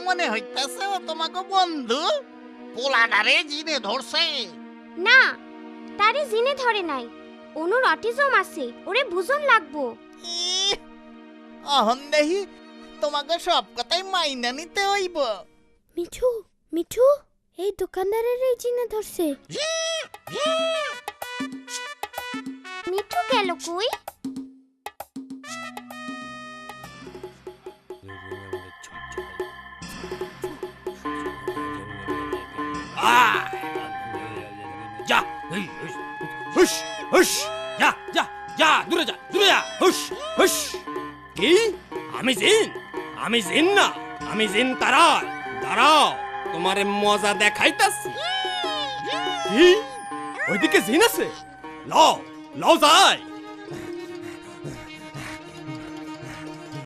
মনে হইতাছে ও তোমাকে বন্ধু পোলাডারে জিনে ধরছে। না, তারে জিনে ধরে নাই, অনুর অটিজম আছে, ওরে বুঝন লাগবো। অহন দেহি তোমাকে সব কথাই মাইনা নিতে হইব। মিঠু, মিঠু, এই দোকানদারের এই জিনে ধরছে। মিঠু গেল কই? যা হুশ হুশ, যা যা যা, দূরে যা, দূরে যা, হুশ হুশ। কি? আমি জিন না, আমি জিন তারাই। দাঁড়াও, তোমারে মজা দেখাইতাছি। কি? ওইদিকে জিন আছে? লও লও যাই।